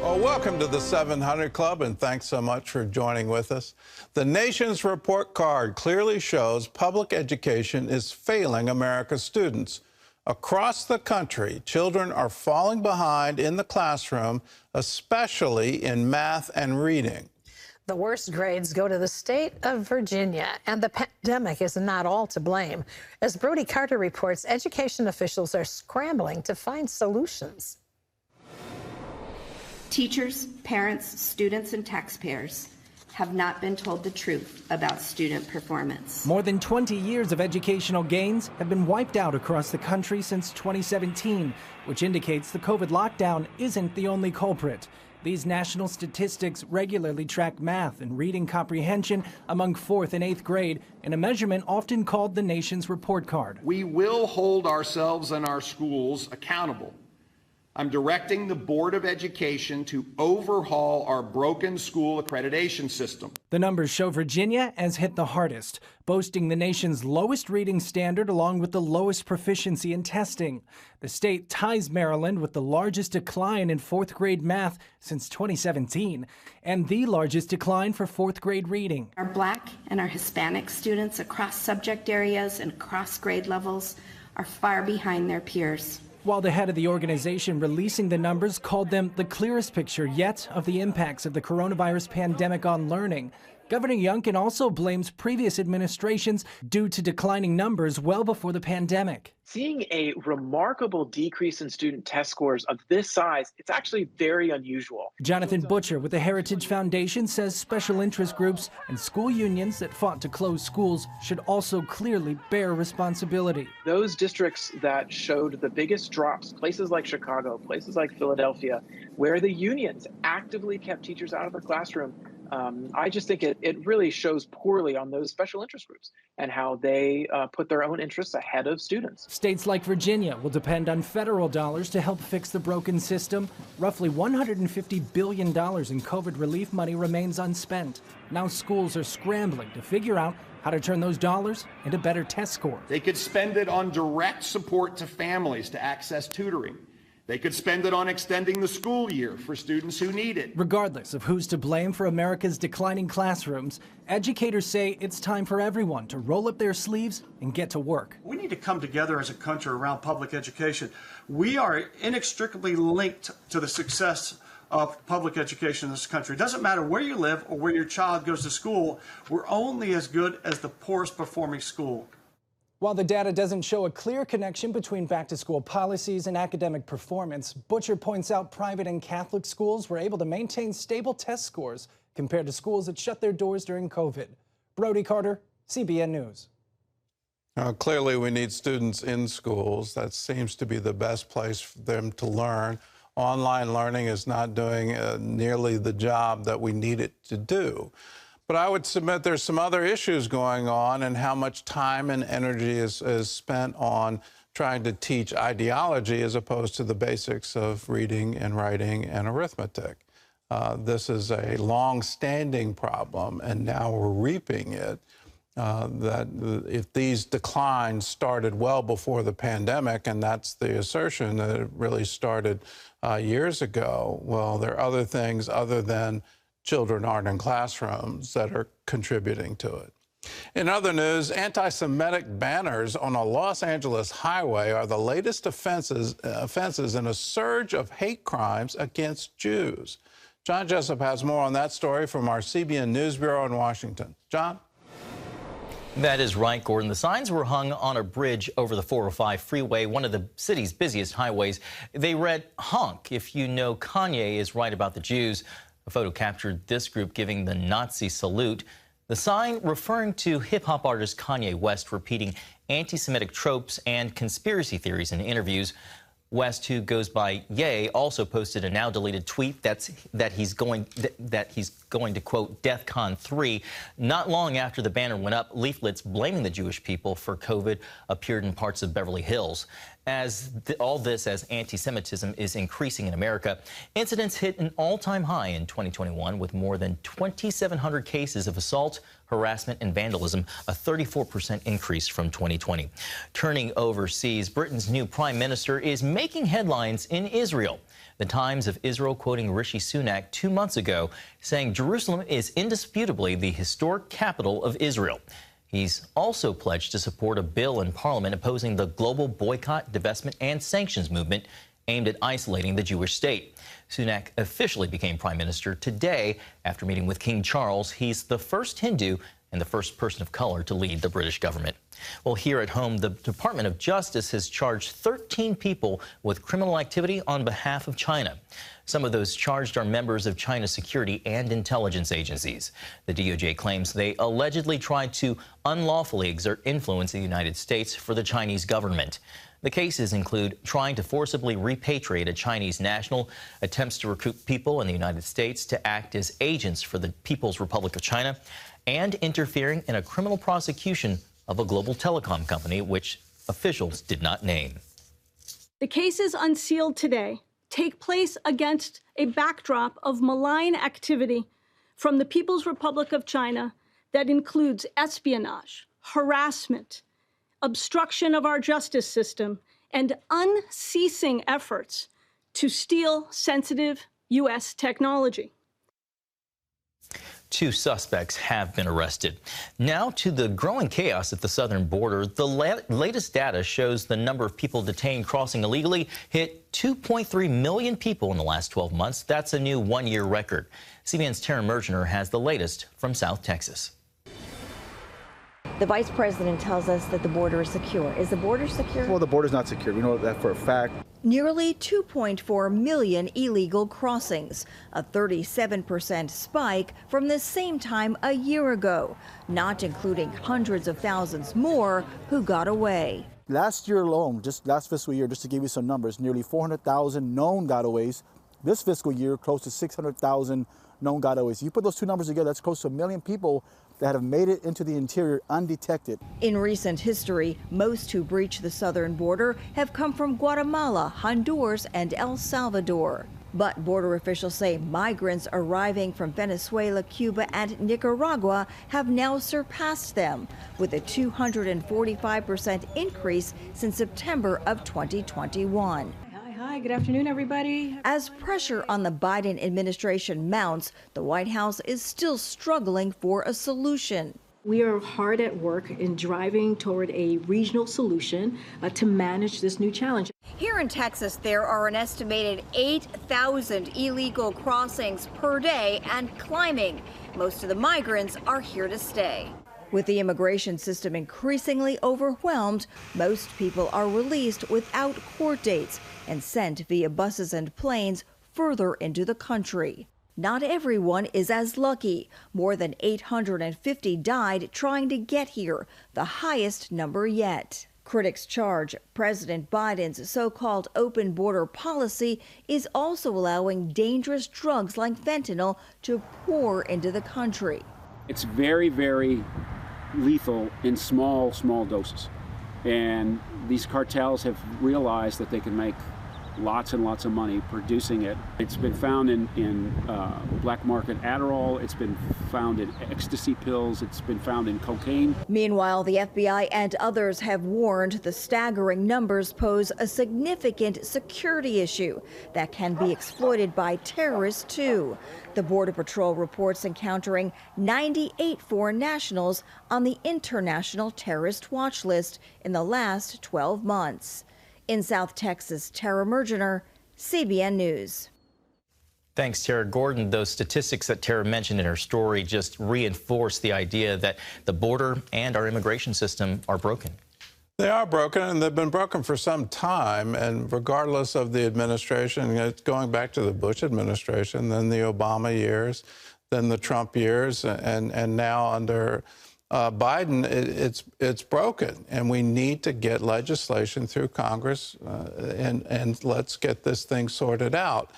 Well, welcome to the 700 Club, and thanks so much for joining with us. The nation's report card clearly shows public education is failing America's students. Across the country, children are falling behind in the classroom, especially in math and reading. The worst grades go to the state of Virginia, and the pandemic is not all to blame. As Brody Carter reports, education officials are scrambling to find solutions. Teachers, parents, students, and taxpayers have not been told the truth about student performance. More than 20 years of educational gains have been wiped out across the country since 2017, which indicates the COVID lockdown isn't the only culprit. These national statistics regularly track math and reading comprehension among 4th and 8th grade in a measurement often called the nation's report card. We will hold ourselves and our schools accountable. I'm directing the Board of Education to overhaul our broken school accreditation system. The numbers show Virginia has hit the hardest, boasting the nation's lowest reading standard along with the lowest proficiency in testing. The state ties Maryland with the largest decline in 4th grade math since 2017 and the largest decline for 4th grade reading. Our Black and our Hispanic students across subject areas and across grade levels are far behind their peers. While the head of the organization releasing the numbers called them the clearest picture yet of the impacts of the coronavirus pandemic on learning, Governor Youngkin also blames previous administrations due to declining numbers well before the pandemic. Seeing a remarkable decrease in student test scores of this size, it's actually very unusual. Jonathan Butcher with the Heritage Foundation says special interest groups and school unions that fought to close schools should also clearly bear responsibility. Those districts that showed the biggest drops, places like Chicago, places like Philadelphia, where the unions actively kept teachers out of the classroom, I just think it really shows poorly on those special interest groups and how they put their own interests ahead of students. States like Virginia will depend on federal dollars to help fix the broken system. Roughly $150 billion in COVID relief money remains unspent. Now schools are scrambling to figure out how to turn those dollars into better test scores. They could spend it on direct support to families to access tutoring. They could spend it on extending the school year for students who need it. Regardless of who's to blame for America's declining classrooms, educators say it's time for everyone to roll up their sleeves and get to work. We need to come together as a country around public education. We are inextricably linked to the success of public education in this country. It doesn't matter where you live or where your child goes to school. We're only as good as the poorest performing school. While the data doesn't show a clear connection between back-to-school policies and academic performance, Butcher points out private and Catholic schools were able to maintain stable test scores compared to schools that shut their doors during COVID. Brody Carter, CBN News. Clearly, we need students in schools. That seems to be the best place for them to learn. Online learning is not doing nearly the job that we need it to do. But I would submit there's some other issues going on and how much time and energy is spent on trying to teach ideology as opposed to the basics of reading and writing and arithmetic. This is a long-standing problem, and now we're reaping it. That if these declines started well before the pandemic, and that's the assertion that it really started years ago, well, there are other things other than children aren't in classrooms that are contributing to it. In other news, anti-Semitic banners on a Los Angeles highway are the latest offenses in a surge of hate crimes against Jews. John Jessup has more on that story from our CBN News Bureau in Washington. John? That is right, Gordon. The signs were hung on a bridge over the 405 freeway, one of the city's busiest highways. They read, "Honk if you know Kanye is right about the Jews." A photo captured this group giving the Nazi salute. The sign referring to hip-hop artist Kanye West repeating anti-Semitic tropes and conspiracy theories in interviews. West, who goes by Ye, also posted a now-deleted tweet that he's going to, quote, DEFCON 3. Not long after the banner went up, leaflets blaming the Jewish people for COVID appeared in parts of Beverly Hills. All this as anti-Semitism is increasing in America. Incidents hit an all-time high in 2021 with more than 2,700 cases of assault, harassment, and vandalism, a 34% increase from 2020. Turning overseas, Britain's new prime minister is making headlines in Israel. The Times of Israel quoting Rishi Sunak 2 months ago, saying Jerusalem is indisputably the historic capital of Israel. He's also pledged to support a bill in Parliament opposing the global boycott, divestment, and sanctions movement aimed at isolating the Jewish state. Sunak officially became prime minister today after meeting with King Charles. He's the first Hindu and the first person of color to lead the British government. Well, here at home, the Department of Justice has charged 13 people with criminal activity on behalf of China. Some of those charged are members of China's security and intelligence agencies. The DOJ claims they allegedly tried to unlawfully exert influence in the United States for the Chinese government. The cases include trying to forcibly repatriate a Chinese national, attempts to recruit people in the United States to act as agents for the People's Republic of China, and interfering in a criminal prosecution of a global telecom company, which officials did not name. The cases unsealed today take place against a backdrop of malign activity from the People's Republic of China that includes espionage, harassment, obstruction of our justice system, and unceasing efforts to steal sensitive U.S. technology. 2 suspects have been arrested. Now to the growing chaos at the southern border. The latest data shows the number of people detained crossing illegally hit 2.3 million people in the last 12 months. That's a new one-year record. CBN's Tara Mergener has the latest from South Texas. The vice president tells us that the border is secure. Is the border secure? Well, the border's not secure. We know that for a fact. Nearly 2.4 million illegal crossings, a 37% spike from the same time a year ago, not including hundreds of thousands more who got away. Last year alone, just last fiscal year, just to give you some numbers, nearly 400,000 known gotaways. This fiscal year, close to 600,000 known gotaways. You put those two numbers together, that's close to 1 million people that have made it into the interior undetected. In recent history, most who breach the southern border have come from Guatemala, Honduras, and El Salvador. But border officials say migrants arriving from Venezuela, Cuba, and Nicaragua have now surpassed them, with a 245% increase since September of 2021. Hi, good afternoon, everybody. As pressure on the Biden administration mounts, the White House is still struggling for a solution. We are hard at work in driving toward a regional solution to manage this new challenge. Here in Texas, there are an estimated 8,000 illegal crossings per day and climbing. Most of the migrants are here to stay. With the immigration system increasingly overwhelmed, most people are released without court dates and sent via buses and planes further into the country. Not everyone is as lucky. More than 850 died trying to get here, the highest number yet. Critics charge President Biden's so-called open border policy is also allowing dangerous drugs like fentanyl to pour into the country. It's very, very lethal in small doses. And these cartels have realized that they can make lots and lots of money producing it. It's been found in black market Adderall. It's been found in ecstasy pills. It's been found in cocaine. Meanwhile, the FBI and others have warned the staggering numbers pose a significant security issue that can be exploited by terrorists too. The Border Patrol reports encountering 98 foreign nationals on the International Terrorist Watch List in the last 12 months. In South Texas, Tara Mergener, CBN News. Thanks, Tara. Gordon, those statistics that Tara mentioned in her story just reinforce the idea that the border and our immigration system are broken. They are broken, and they've been broken for some time. And regardless of the administration, it's going back to the Bush administration, then the Obama years, then the Trump years, and now under Biden, it's broken, and we need to get legislation through Congress, and let's get this thing sorted out.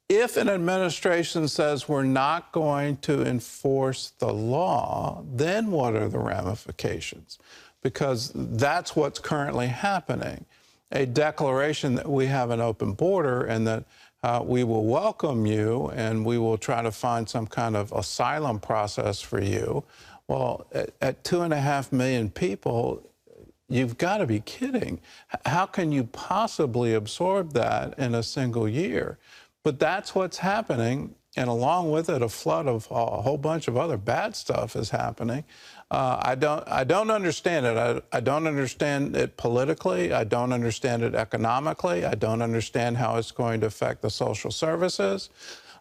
If an administration says we're not going to enforce the law, then what are the ramifications? Because that's what's currently happening. a declaration that we have an open border and that we will welcome you and we will try to find some kind of asylum process for you. Well, at 2.5 million people, you've got to be kidding. How can you possibly absorb that in a single year? But that's what's happening. And along with it, a flood of a whole bunch of other bad stuff is happening. I don't understand it. I don't understand it politically. I don't understand it economically. I don't understand how it's going to affect the social services.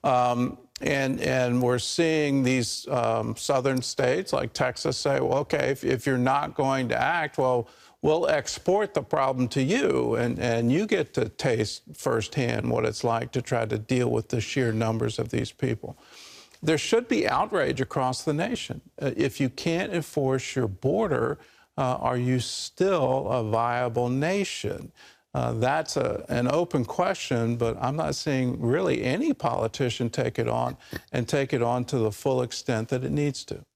And we're seeing these southern states like Texas say, well, okay, if you're not going to act, well, we'll export the problem to you, and you get to taste firsthand what it's like to try to deal with the sheer numbers of these people. There should be outrage across the nation. If you can't enforce your border, are you still a viable nation? That's an open question, but I'm not seeing really any politician take it on and take it on to the full extent that it needs to.